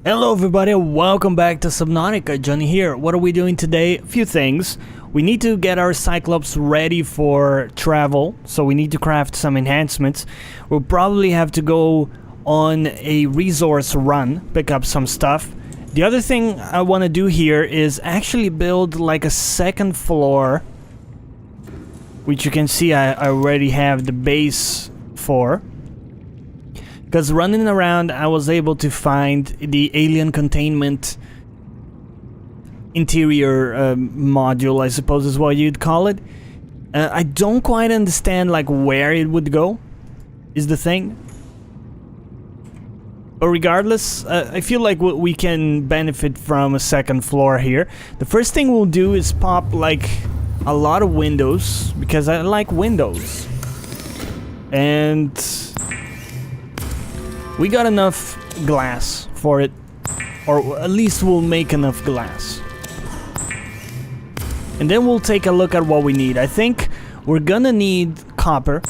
Hello everybody, welcome back to Subnautica. Jonny here. What are we doing today? A few things. We need to get our Cyclops ready for travel, so we need to craft some enhancements. We'll probably have to go on a resource run, pick up some stuff. The other thing I want to do here is actually build like a second floor, which you can see I already have the base for. Because running around, I was able to find the alien containment interior module, I suppose is what you'd call it. I don't quite understand like where it would go, is the thing. But regardless, I feel like we can benefit from a second floor here. The first thing we'll do is pop like a lot of windows, because I like windows. And we got enough glass for it, or at least we'll make enough glass. And then we'll take a look at what we need. I think we're gonna need copper,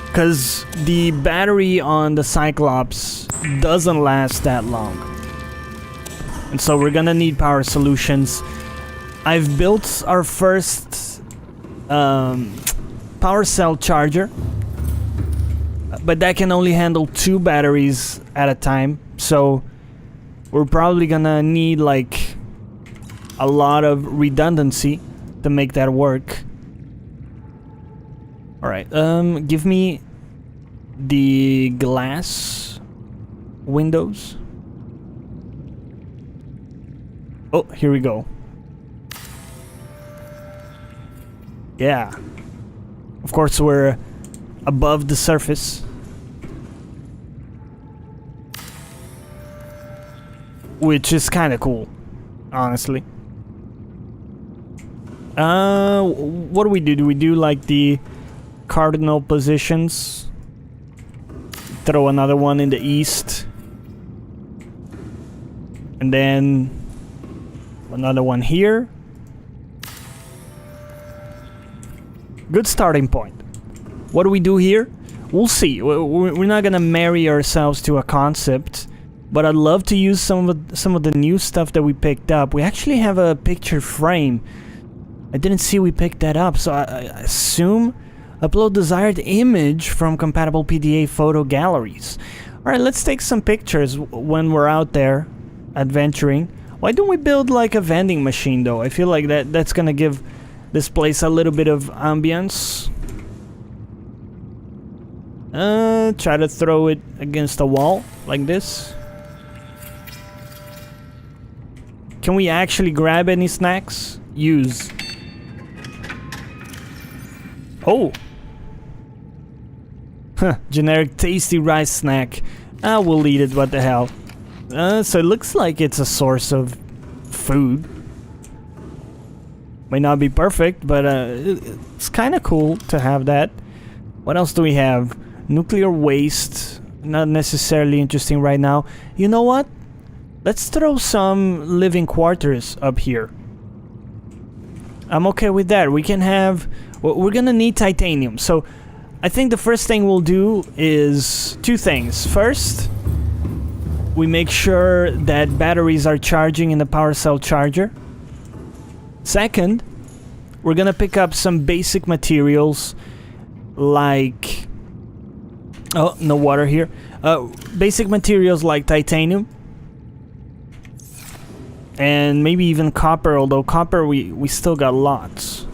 because the battery on the Cyclops doesn't last that long. And so we're gonna need power solutions. I've built our first power cell charger, but that can only handle 2 batteries at a time, so we're probably gonna need like a lot of redundancy to make that work. Alright, give me the glass windows. Oh, here we go. Yeah. Of course, we're above the surface. Which is kind of cool, honestly. What do we do? Do we do like the cardinal positions? Throw another one in the east. And then another one here. Good starting point. What do we do here? We'll see. We're not gonna marry ourselves to a concept, but I'd love to use some of the new stuff that we picked up. We actually have a picture frame. I didn't see we picked that up, so I assume upload desired image from compatible PDA photo galleries. Alright, let's take some pictures when we're out there adventuring. Why don't we build like a vending machine though? I feel like that's gonna give this place a little bit of ambience. Try to throw it against a wall like this. Can we actually grab any snacks? Use. Oh! Huh, generic tasty rice snack. We'll eat it, what the hell. So it looks like it's a source of food. May not be perfect, but it's kind of cool to have that. What else do we have? Nuclear waste. Not necessarily interesting right now. You know what? Let's throw some living quarters up here. I'm okay with that. We can have... We're gonna need titanium. So I think the first thing we'll do is 2 things. First, we make sure that batteries are charging in the power cell charger. Second, we're gonna pick up some basic materials like... Oh, no water here. Basic materials like titanium. And maybe even copper, although copper we still got lots.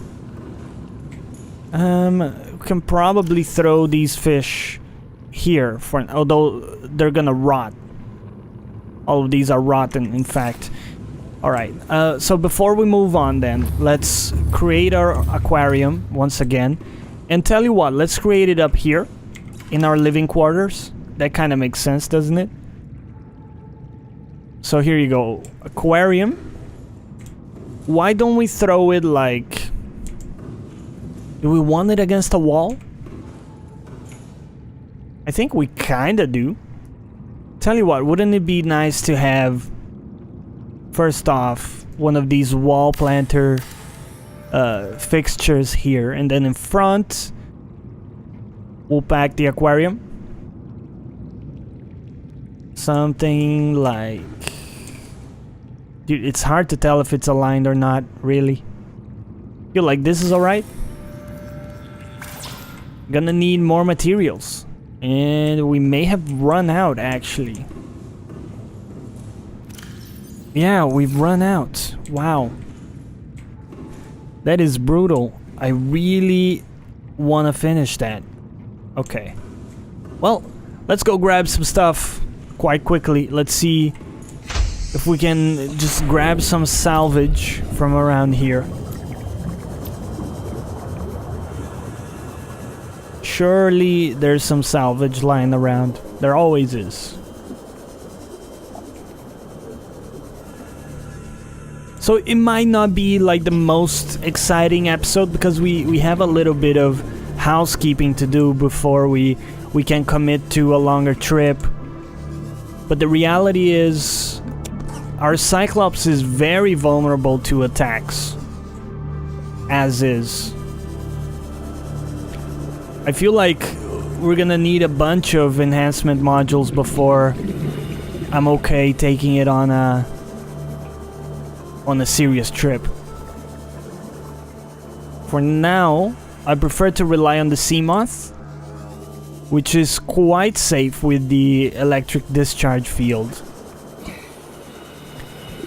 We can probably throw these fish here, although they're gonna rot. All of these are rotten, in fact. Alright, so before we move on then, let's create our aquarium once again. And tell you what, let's create it up here in our living quarters. That kind of makes sense, doesn't it? So here you go, aquarium. Why don't we throw it like... Do we want it against a wall? I think we kinda do. Tell you what, wouldn't it be nice to have, first off, one of these wall planter fixtures here, and then in front we'll pack the aquarium. something like... Dude, it's hard to tell if it's aligned or not, really. Feel like this is alright. Gonna need more materials. And we may have run out, actually. Yeah, we've run out. Wow. That is brutal. I really want to finish that. Okay. Well, let's go grab some stuff quite quickly. Let's see if we can just grab some salvage from around here. Surely there's some salvage lying around. There always is. So it might not be like the most exciting episode because we have a little bit of housekeeping to do before we can commit to a longer trip. But the reality is our Cyclops is very vulnerable to attacks. As is. I feel like we're gonna need a bunch of enhancement modules before I'm okay taking it on a serious trip. For now, I prefer to rely on the Seamoth, which is quite safe with the electric discharge field.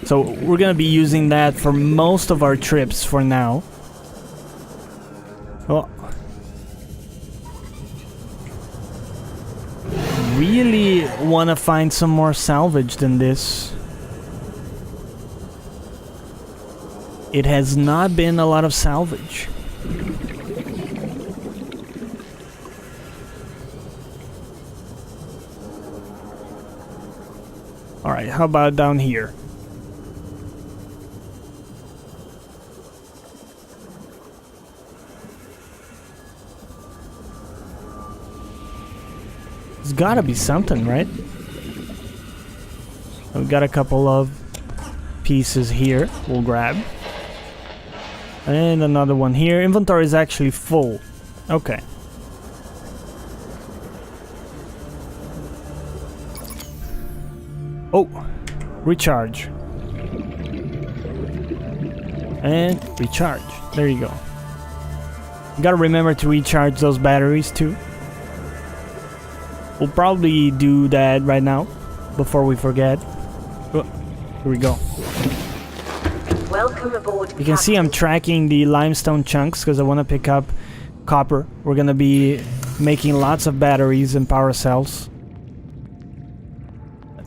So we're gonna be using that for most of our trips for now. Oh. Really want to find some more salvage than this. It has not been a lot of salvage. Alright, how about down here? There's gotta be something, right? We've got a couple of pieces here we'll grab. And another one here. Inventory is actually full. Okay. Oh, recharge. And recharge. There you go. You gotta remember to recharge those batteries too. We'll probably do that right now before we forget. Oh, here we go. Welcome aboard. You can see I'm tracking the limestone chunks because I want to pick up copper. We're gonna be making lots of batteries and power cells.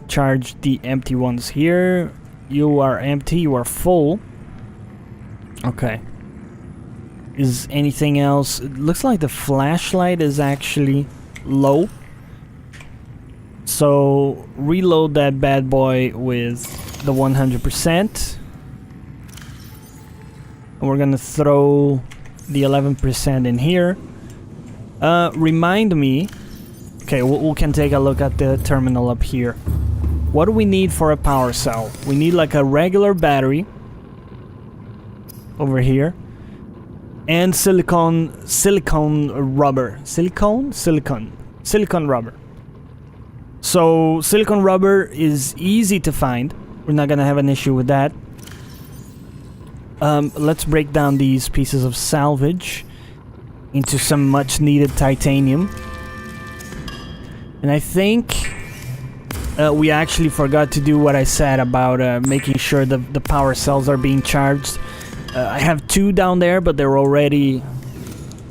Charge the empty ones here. You are empty, you are full. Okay. Is anything else? It looks like the flashlight is actually low. So reload that bad boy with the 100%. And we're gonna throw the 11% in here. Remind me. Okay, we can take a look at the terminal up here. What do we need for a power cell? We need like a regular battery over here, and silicone rubber. Silicone rubber. So silicone rubber is easy to find. We're not gonna have an issue with that. Let's break down these pieces of salvage into some much needed titanium. And I think we actually forgot to do what I said about making sure the power cells are being charged. I have 2 down there, but they're already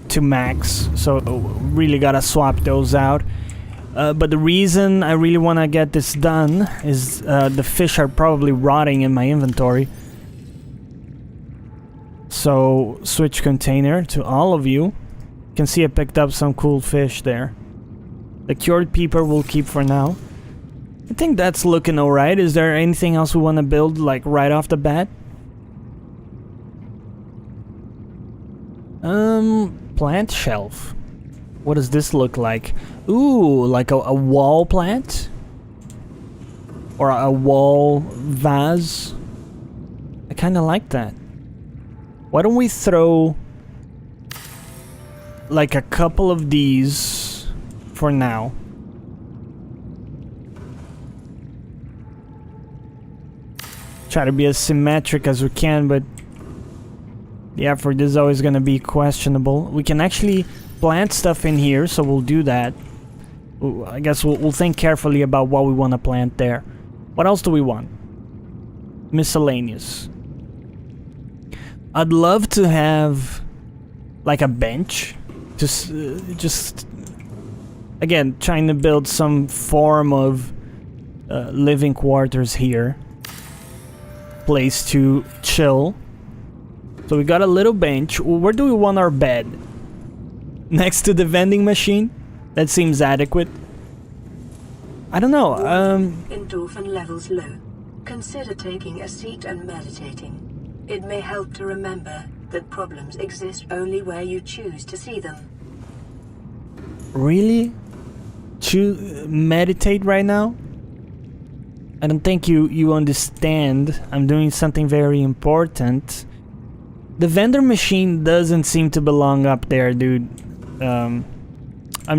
to max, so really gotta swap those out. But the reason I really want to get this done is the fish are probably rotting in my inventory. So switch container to all of you. You can see I picked up some cool fish there. The cured peeper we'll keep for now. I think that's looking alright. Is there anything else we want to build like right off the bat? Plant shelf. What does this look like? Ooh, like a wall plant? Or a wall vase? I kind of like that. Why don't we throw like a couple of these for now? Try to be as symmetric as we can, but the effort is always going to be questionable. We can actually plant stuff in here, so we'll do that. I guess we'll think carefully about what we want to plant there. What else do we want? Miscellaneous. I'd love to have like a bench. Just again, trying to build some form of living quarters here. Place to chill. So we got a little bench. Where do we want our bed? Next to the vending machine? That seems adequate. I don't know. Endorphin levels low. Consider taking a seat and meditating. It may help to remember that problems exist only where you choose to see them. Really? Meditate right now? I don't think you understand. I'm doing something very important. The vendor machine doesn't seem to belong up there, dude. I'm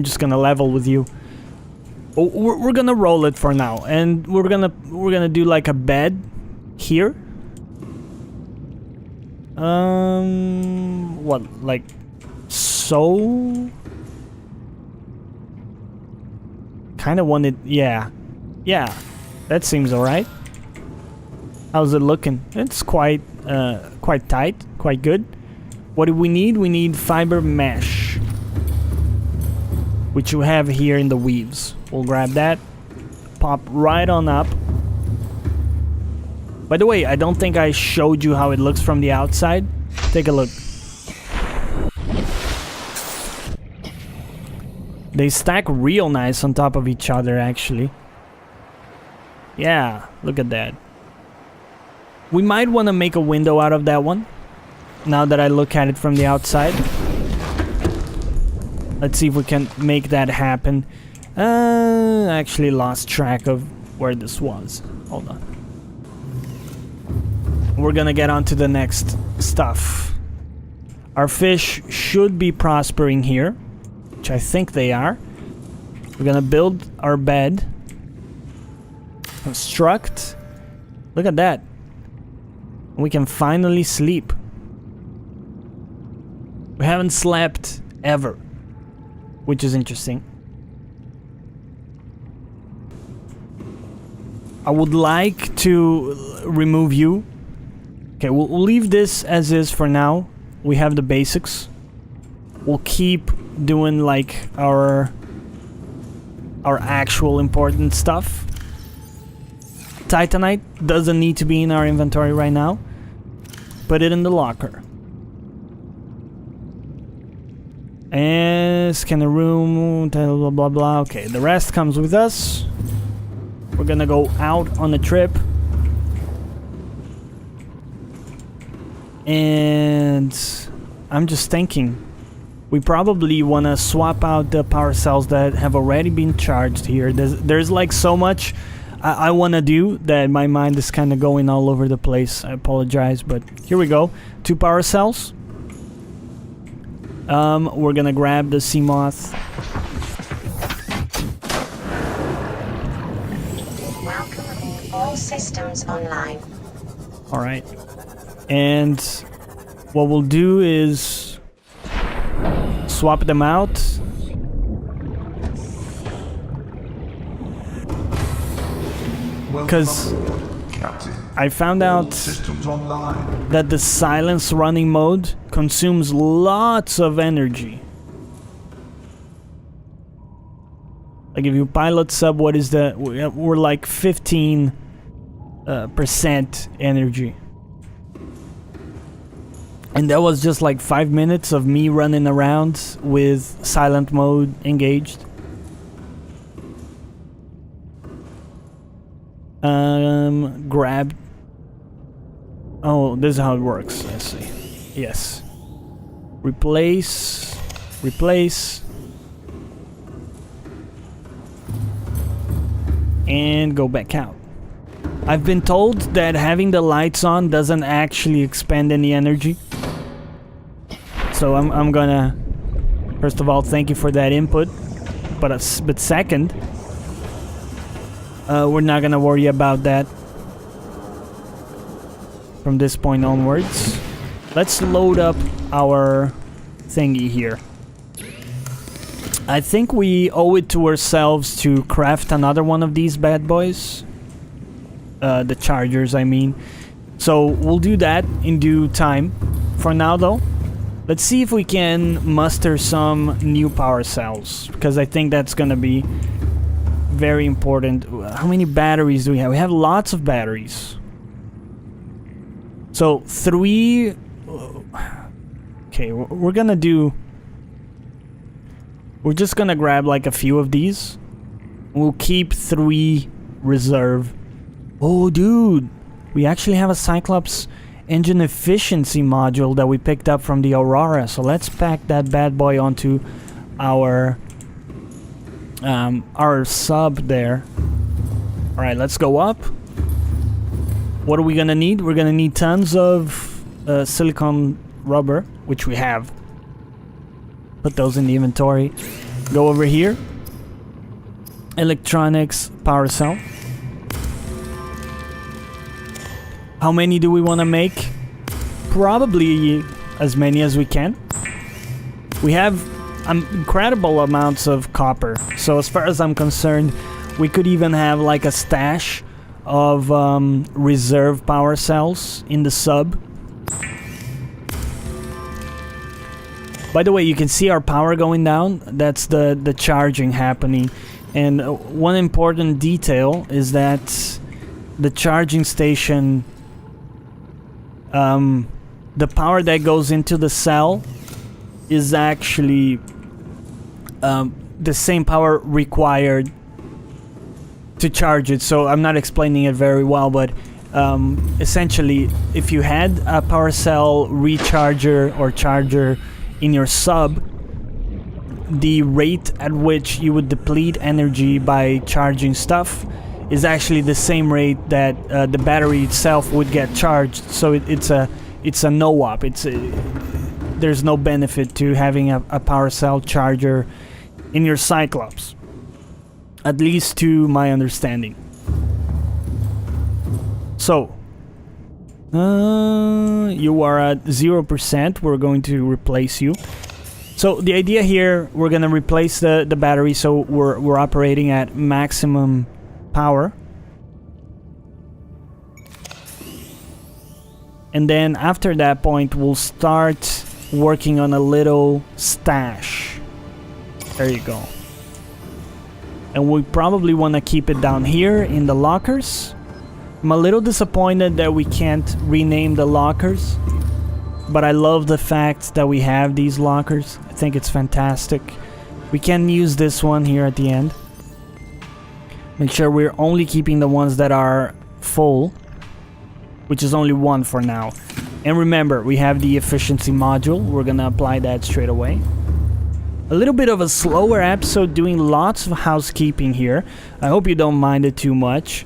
just gonna level with you. We're gonna roll it for now, and we're gonna do like a bed here. What, like so? Kind of wanted, yeah. That seems alright. How's it looking? It's quite tight, quite good. What do we need? We need fiber mesh, which you have here in the weaves. We'll grab that, pop right on up. By the way, I don't think I showed you how it looks from the outside. Take a look. They stack real nice on top of each other, actually. Yeah, look at that. We might want to make a window out of that one, now that I look at it from the outside. Let's see if we can make that happen. I actually lost track of where this was. Hold on. We're gonna get on to the next stuff. Our fish should be prospering here, which I think they are. We're gonna build our bed. Construct. Look at that. We can finally sleep. We haven't slept ever, which is interesting. I would like to remove you. Okay, we'll leave this as is for now. We have the basics. We'll keep doing like our actual important stuff. Titanite doesn't need to be in our inventory right now. Put it in the locker. And scan the room, blah blah blah. Okay, the rest comes with us. We're gonna go out on a trip. And I'm just thinking, we probably want to swap out the power cells that have already been charged here. There's like so much I want to do that my mind is kind of going all over the place. I apologize, but here we go. 2 power cells. We're gonna grab the sea moth. Welcome. All systems online. All right. And what we'll do is swap them out. Because I found out that the silence running mode consumes lots of energy. Like if you pilot sub, what is the... We're like 15% energy. And that was just like 5 minutes of me running around with silent mode engaged. Grab. Oh, this is how it works. Let's see. Yes. Replace. Replace. And go back out. I've been told that having the lights on doesn't actually expend any energy. So I'm gonna, first of all, thank you for that input. But second, we're not gonna worry about that. from this point onwards. Let's load up our thingy here. I think we owe it to ourselves to craft another one of these bad boys. The chargers, I mean. So we'll do that in due time. For now though, let's see if we can muster some new power cells, because I think that's gonna be very important. How many batteries do we have? We have lots of batteries. So 3... Okay, we're gonna do... We're just gonna grab like a few of these. We'll keep 3 reserve. Oh, dude! We actually have a Cyclops engine efficiency module that we picked up from the Aurora. So let's pack that bad boy onto our sub there. Alright, let's go up. What are we gonna need? We're gonna need tons of silicone rubber, which we have. Put those in the inventory. Go over here. Electronics power cell. How many do we want to make? Probably as many as we can. We have incredible amounts of copper. So as far as I'm concerned, we could even have like a stash of reserve power cells in the sub. By the way, you can see our power going down. That's the charging happening. And one important detail is that the charging station, the power that goes into the cell is actually the same power required to charge it. So I'm not explaining it very well, but essentially, if you had a power cell recharger or charger in your sub, the rate at which you would deplete energy by charging stuff is actually the same rate that the battery itself would get charged. So it's a no-op. There's no benefit to having a power cell charger in your Cyclops, at least to my understanding. So you are at 0%. We're going to replace you. So the idea here, we're gonna replace the battery, so we're operating at maximum power. And then after that point, we'll start working on a little stash. There you go. And we probably want to keep it down here in the lockers. I'm a little disappointed that we can't rename the lockers, but I love the fact that we have these lockers. I think it's fantastic. We can use this one here at the end. Make sure we're only keeping the ones that are full, which is only one for now. And remember, we have the efficiency module. We're gonna apply that straight away. A little bit of a slower episode, doing lots of housekeeping here. I hope you don't mind it too much.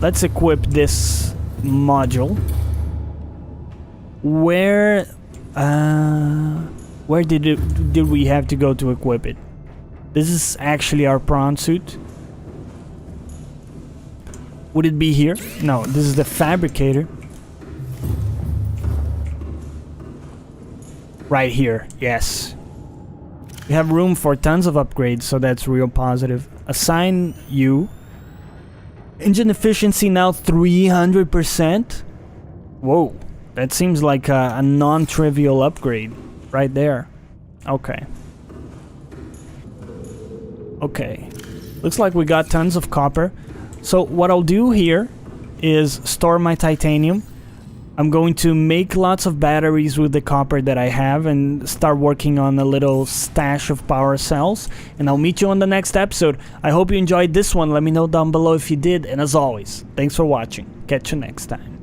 Let's equip this module. Where did we have to go to equip it? This is actually our prawn suit. Would it be here? No, this is the fabricator. Right here, yes. We have room for tons of upgrades, so that's real positive. Assign you. Engine efficiency now 300%. Whoa, that seems like a non-trivial upgrade right there. Okay. Okay. Looks like we got tons of copper. So what I'll do here is store my titanium. I'm going to make lots of batteries with the copper that I have and start working on a little stash of power cells. And I'll meet you on the next episode. I hope you enjoyed this one. Let me know down below if you did. And as always, thanks for watching. Catch you next time.